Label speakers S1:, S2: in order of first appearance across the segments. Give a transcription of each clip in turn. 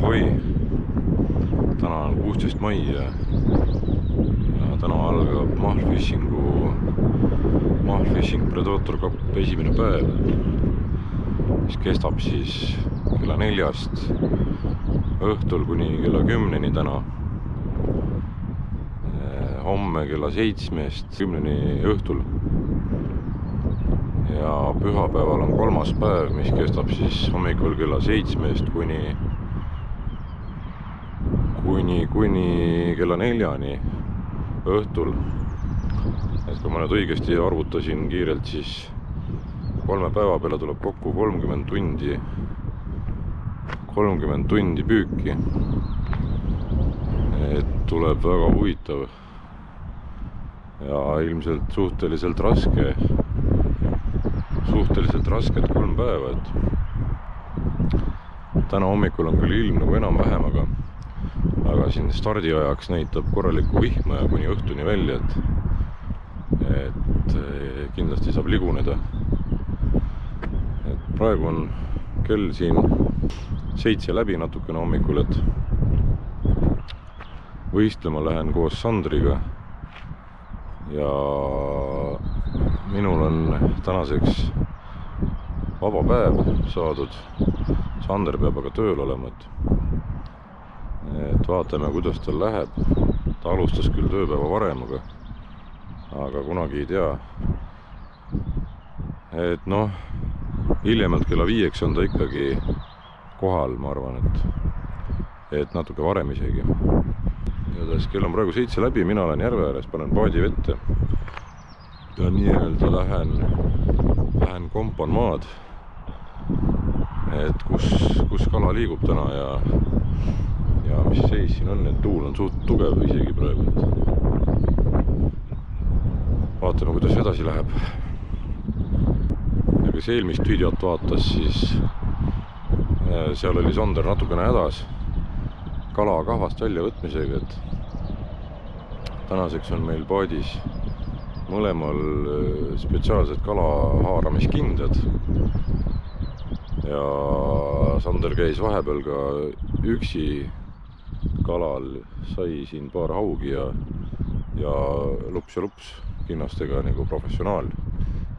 S1: Ahoi! Täna on 16. mai ja täna algab Mahfishing Predator Cup esimene päev, mis kestab siis kella 4-st õhtul kuni kella 10-ni täna. Homme kella 7-st 10-ni õhtul. Ja pühapäeval on kolmas päev, mis kestab siis hommikul kella 7-st kuni kella 4-ni õhtul. Et kui ma nüüd õigesti arvutasin kiirelt, siis 3 päeva peale tuleb kokku 30 tundi püüki. Et tuleb väga huvitav ja ilmselt suhteliselt rasked 3 päeva, et täna hommikul on küll ilm nagu enam-vähem, aga siin stardiajaks näitab korralikku vihma ja kuni õhtuni välja, et kindlasti saab liguneda. Et praegu on kell siin 7 läbi natukene hommikul, et võistlema lähen koos Sandriga ja minul on tänaseks vaba päev saadud. Sander peab aga tööl olema, et vaatame, kuidas tal läheb. Ta alustas küll tööpäeva varem, aga kunagi ei tea. Et noh, hiljemalt kella 5 on ta ikkagi kohal, ma arvan, et natuke varem isegi. Ja kell on praegu 7 läbi, mina olen järve ääres, panen paadi vette ja nii-öelda lähen kompan maad, et kus kala liigub täna ja mis seis siin on, et tuul on suht tugev isegi praegu. Vaatame, kuidas edasi läheb. Ja kes eelmist videot vaatas, siis seal oli Sander natukene hädas kala kahvast välja võtmisega, et tänaseks on meil paadis mõlemal spetsiaalsed kalahaaramiskindad ja Sander käis vahepeal ka üksi kalal, sai siin paar haugi ja lups kinnastega nagu professionaal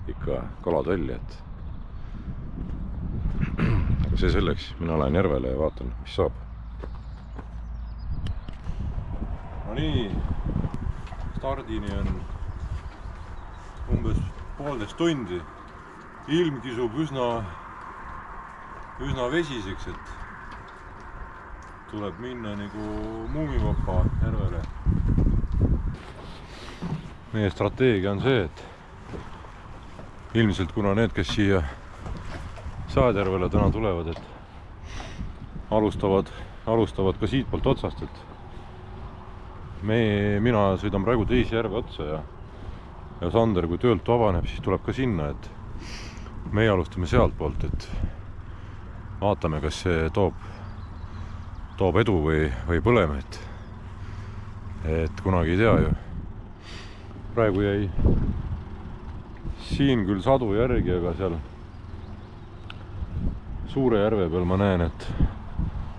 S1: ikka kalad välja, et aga see selleks, mina lähen järvele ja vaatan, mis saab. No nii, stardini on umbes 1,5 tundi. Ilm kisub üsna vesiseks, et tuleb minna nagu Muumivapa järvele. Meie strateegia on see, et ilmselt kuna need, kes siia Saadjärvele täna tulevad, et alustavad ka siitpoolt otsast, et mina sõidan praegu teise järve otsa ja Sander, kui töölt vabaneb, siis tuleb ka sinna, et meie alustame sealt poolt, et vaatame, kas see toob edu või põleme, et kunagi ei tea ju. Praegu jäi siin küll sadu järgi, aga seal suure järve peal ma näen, et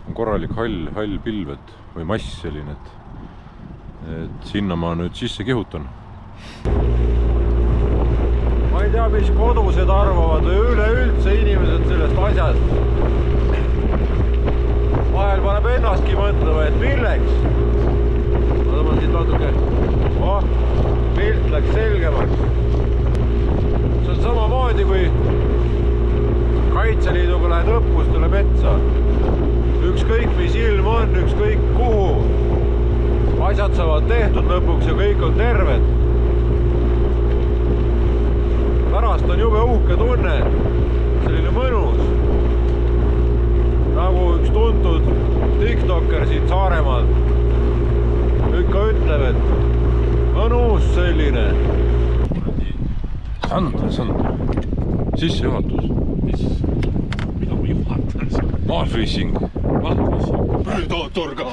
S1: on korralik hall pilv või mass selline, et sinna ma nüüd sisse kihutan. Ma ei tea, mis kodused arvavad või üleüldse inimesed sellest asjast. Vahel paneb ennastki mõtlema, et milleks. Ma tõmban siit natuke. Pilt läks selgemaks. See on samamoodi, kui Kaitseliiduga lähed õppustele metsa. Ükskõik mis ilm on, ükskõik kuhu. Asjad saavad tehtud lõpuks ja kõik on terved. Pärast on jube uhke tunne, selline mõnus. Nagu üks tuntud tiktoker siit Saaremaal ikka ütleb, et mõnus selline. Sander, sissejuhatus.
S2: Mida ma juhatan?
S1: Mahfishing.
S2: Predator ka!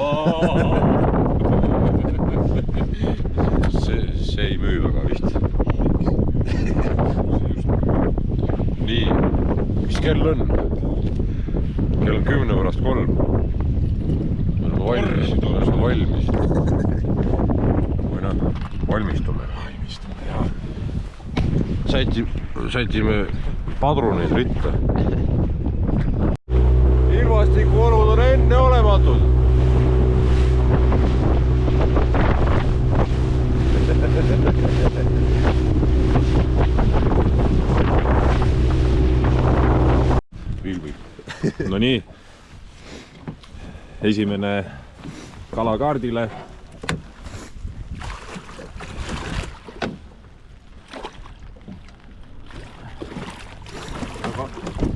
S1: See ei müü väga vist. Nii, mis kell on? Kell on 3:10. valmis. Või noh, valmistume, jah. Sätime padruneid ritta. Ilmastikuolud on enneolematud.
S2: No nii, esimene kala kaardile.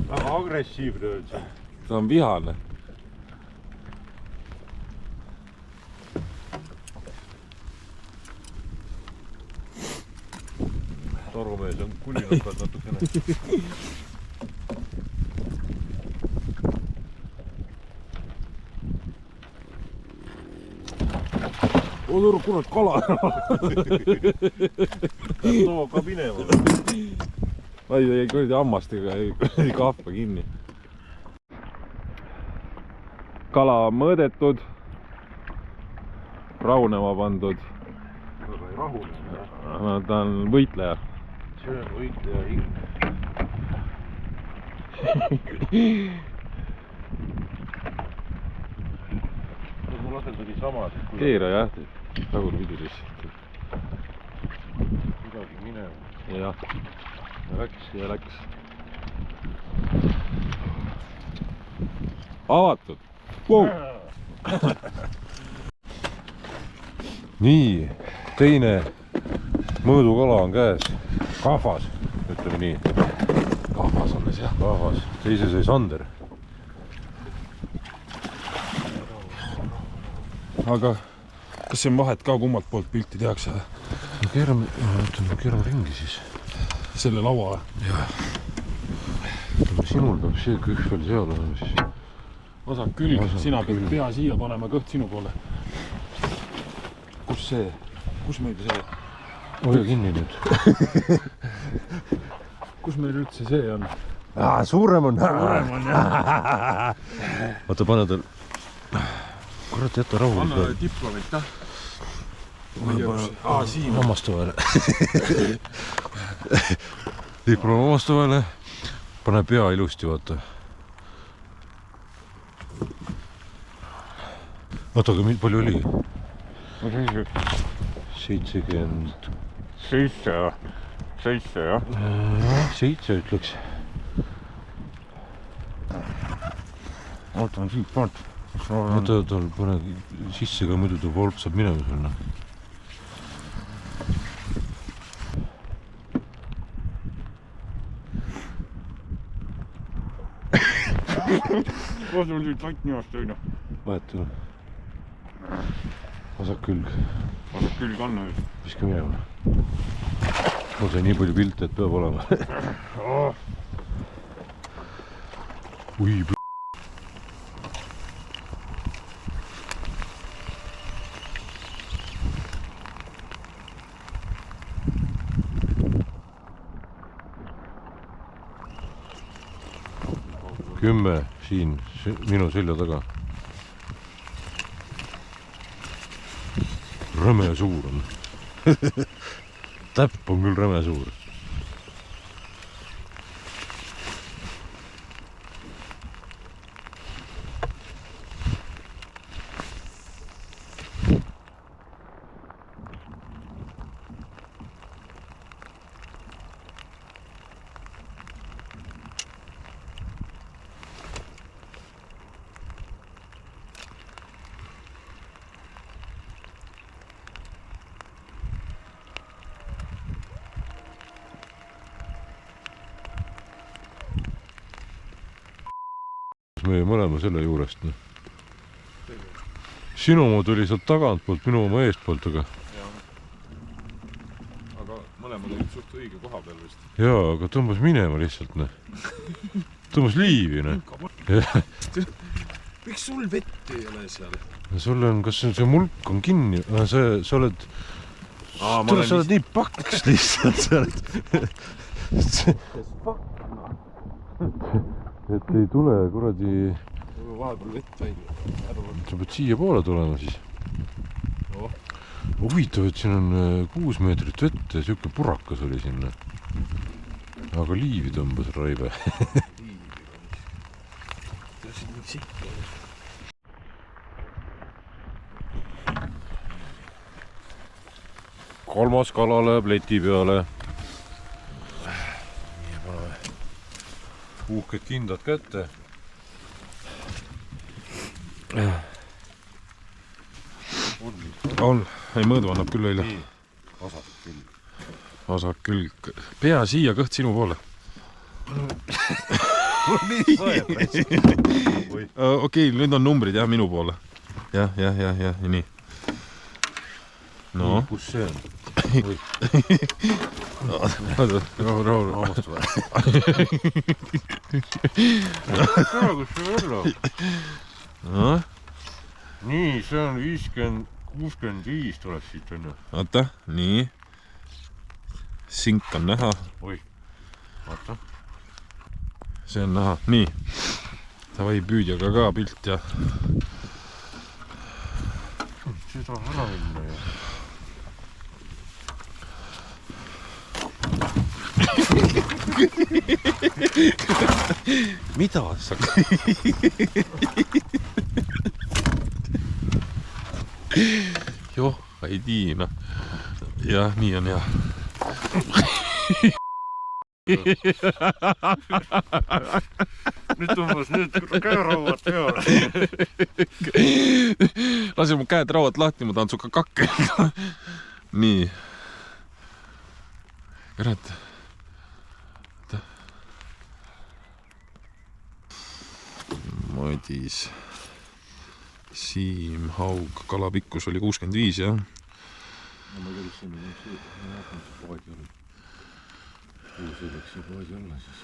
S1: Väga agressiivne on see.
S2: Ta on vihane.
S1: Torumees on kulinad peal natukene.
S2: Odur, kurat, kala.
S1: Too ka minema.
S2: Ma ei kuradi hammastega, ei kahva kinni. Kala on mõõdetud, rahunema pandud.
S1: Ta ei rahune.
S2: Ta on võitleja.
S1: See on võitleja hing. Ma lasen tuli samad.
S2: Keera jah, tagurpidi lihtsalt.
S1: Midagi minema.
S2: Jah, ja läks. Avatud. Wow.
S1: Nii, teine mõõdukala on käes. Kahvas, ütleme nii.
S2: Kahvas alles jah.
S1: Kahvas, teise sai Sander.
S2: Aga kas see on vahet ka, kummalt poolt pilti tehakse?
S1: Keerame ringi siis.
S2: Selle laua?
S1: Jah. Sinul peab see kõht veel seal olema siis.
S2: Vasak külg, sina pead pea siia panema, kõht sinu poole. Kus see? Kus meil see?
S1: Hoia kinni nüüd.
S2: Kus meil üldse see on?
S1: Suurem on.
S2: Suurem on jah.
S1: Vaata, pane tal. Kurat, jätta rahu.
S2: Anna diplomit, jah. Siin.
S1: Hammaste vahele. Diplom hammaste vahele. Pane pea ilusti, vaata. Vaata, aga palju oli? 70.
S2: 7 jah.
S1: 7 ütleks.
S2: Oota, siit poolt.
S1: Oota, tal pane sisse ka, muidu ta volpsab minema sulle.
S2: Koos on siit vatt nihast ööna.
S1: Vahetu. Vasak külg.
S2: Vasak külg on nüüd.
S1: Viska minema. Mul sai nii palju pilte, et peab olema. Ui, Kümme siin minu selja taga. Räme suur on. Täpp on küll räme suur. Meie mõlema selle juurest. Sinu oma tuli sealt tagantpoolt, minu oma eestpoolt, aga
S2: mõlemad olid suht õige koha peal vist.
S1: jaa, aga tõmbas minema lihtsalt. Tõmbas liivi.
S2: Miks sul vett ei ole seal?
S1: Sul on, kas see mulk on kinni? Sa oled nii paks lihtsalt. Et ei tule kuradi
S2: ma vahepeal vett välja.
S1: Sa pead siia poole tulema siis.
S2: No.
S1: Huvitav, et siin on 6 meetrit vette ja siuke purakas oli sinna. Aga liivi tõmbas Raive. Kolmas kala läheb leti peale. Nii paneme uhked kindad kätte. On, ei mõõdu annab küll eile. Vasak külg. Pea siia, kõht sinu poole. Okei, nüüd on numbrid jah minu poole. Ja, nii. No.
S3: Kus see on?
S1: Rahu.
S3: Hamast või? Kus see olla? Nii, see on 50, 65 tuleb siit on.
S1: Oota, nii. Sink on näha.
S3: Oi, vaata.
S1: See on näha. Nii. Tavai püüdjaga ka pilt ja...
S3: Seda ära minna ja...
S1: Mida sa... Joh, ei tiina. Jah, nii on jah.
S3: Nüüd tõmbas käerauad peale.
S1: Lase mu käed rauad lahti, ma tahan suka kakke. Nii. Kurat. Madis. Siim, haug, kala pikkus oli 65, jah.
S3: No ma ei tea, mis see on suur. Ma vaatan, see poodi oli. Kuhu see võiks see poodi olla siis?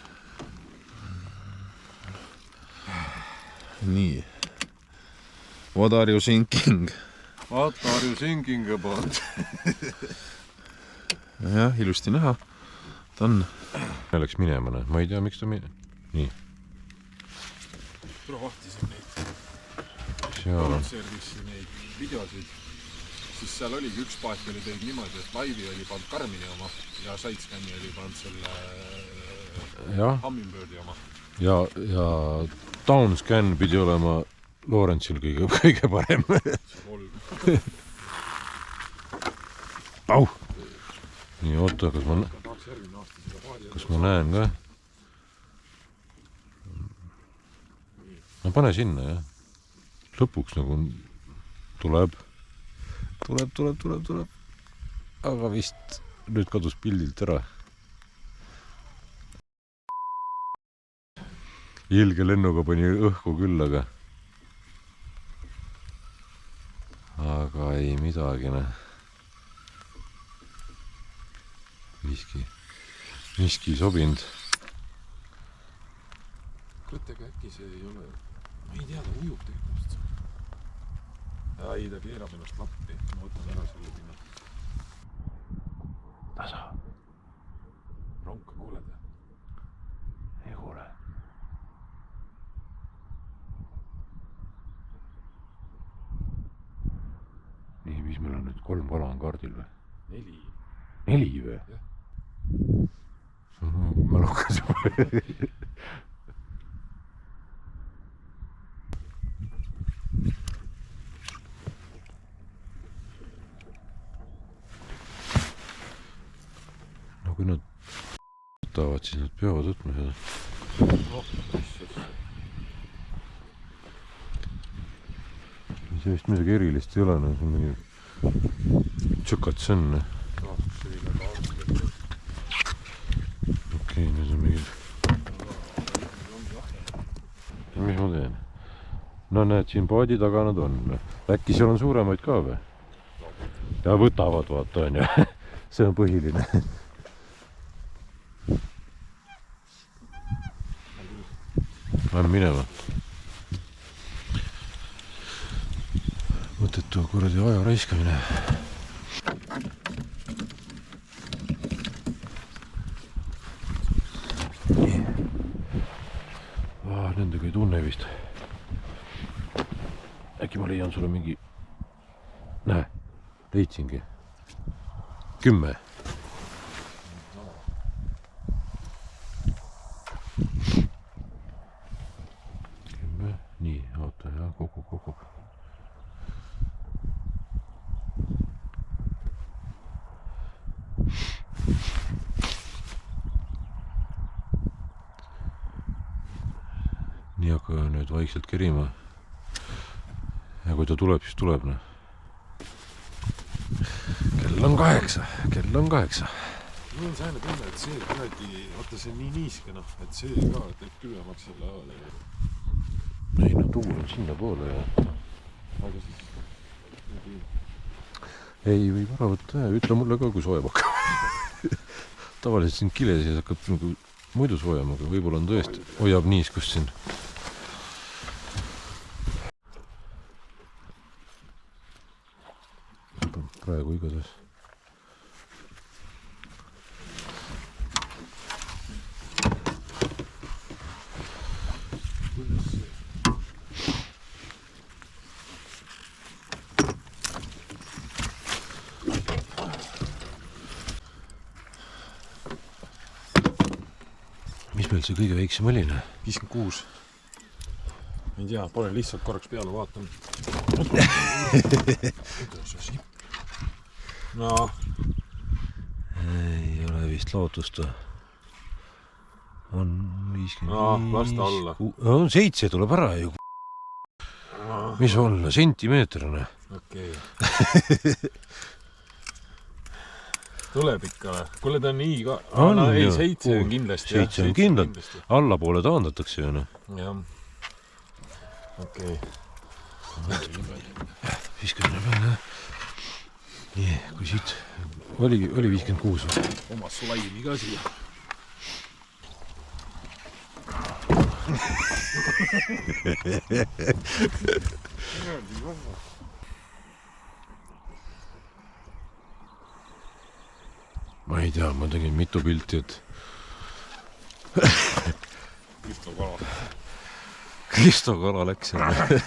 S1: Nii. What are you thinking?
S3: What are you thinking about?
S1: Jah, ilusti näha. Ta on... Läks minema, ma ei tea, miks ta minema. Nii.
S2: Tule vahtisin neid.
S1: Seal on.
S2: Servisi neid videosid. Siis seal oligi üks paat oli teinud niimoodi, et laivi oli pannud Karmini oma ja Sidescan'i oli pannud selle Hummingbirdi oma.
S1: Ja Downscan pidi olema Lorentsil kõige parem. Pau! Nii, oota, kas ma näen ka? No pane sinna, jah. Lõpuks nagu tuleb. Aga vist nüüd kadus pildilt ära. Ilge lennuga pani õhku küll, aga ei midagi, ne. Miski ei sobinud.
S2: Kõttega äkki see ei ole... Ma ei tea, ta ujub tegelikult. Ei, ta keerab ennast lappi. Ma võtan ära selle pinna.
S1: Tasa.
S2: Ronka kuuled?
S1: Ei kuule. Nii, mis meil on nüüd 3 kala on kaardil või? 4 või?
S2: Jah.
S1: Mälukas juba. No kui nad võtavad, siis nad peavad võtma seda. See vist midagi erilist ei ole, no see on mingi tšõkatsõnn. Okei, nüüd on mingi... Mis ma teen? No näed, siin paadi taga nad on. Äkki seal on suuremaid ka või? Ja võtavad, vaata, on ju. See on põhiline. Lähme minema. Mõttetu kuradi aja raiskamine. Nendega ei tunne vist. äkki ma leian sulle mingi... Näe, leidsingi. 10. Nii, oota ja kogub. Nii hakka nüüd vaikselt kerima. Ja kui ta tuleb, siis tuleb. Kell on 8.
S2: Mul on säärne tunne, et see kuradi, vaata see nii niiske, et see ka teeb külmemaks selle ajale.
S1: Ei, no tuul on sinna poole ja...
S2: Aga siis...
S1: Ei, võib ära võtta ja ütle mulle ka, kui soojab hakkab. Tavaliselt siin kiles ja hakkab nagu muidu soojama, aga võib-olla on tõesti hoiab niiskust siin. Praegu igatahes. Mis meil see kõige väiksem oli?
S2: 56. Ei tea, panen lihtsalt korraks peale, vaatan. No.
S1: Ei ole vist lootust. On 55.
S2: No, lasta alla.
S1: On 7 tuleb ära ju. Mis olla? Sentimeetrine.
S2: Okei. Tuleb ikka. Kuule, ta on nii ka... No, ei, 7 on kindlasti.
S1: 7 on kindlalt. Allapoole taandatakse ju.
S2: Jah. Okei.
S1: Viskame peale. Nii, kui siit oli 56.
S2: Oma slaimi ka siia.
S1: Ma ei tea, ma tegin mitu pilti, et... Kristo kala läks jälle.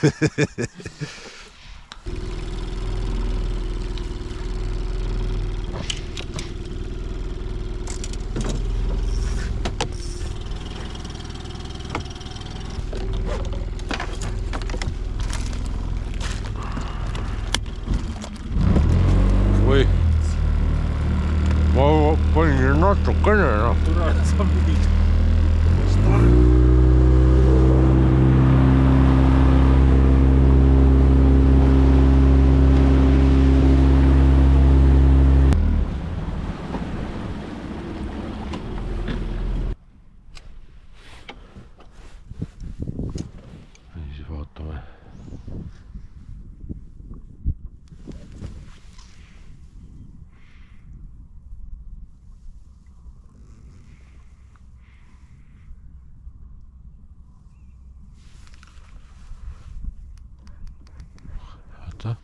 S1: Või? Ma panin natukene, noh.
S2: Tule, sa pidid.
S1: Siis vaatame. Vaata.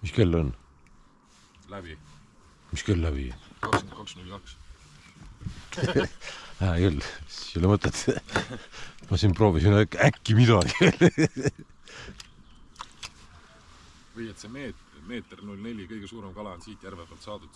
S1: Mis kell on?
S2: Läbi.
S1: Mis kell läbi?
S2: 22.02.
S1: Hää küll, siis ei ole mõtet. Ma siin proovisin äkki midagi.
S2: Või et see meeter 04 kõige suurem kala on siit järve pealt saadud.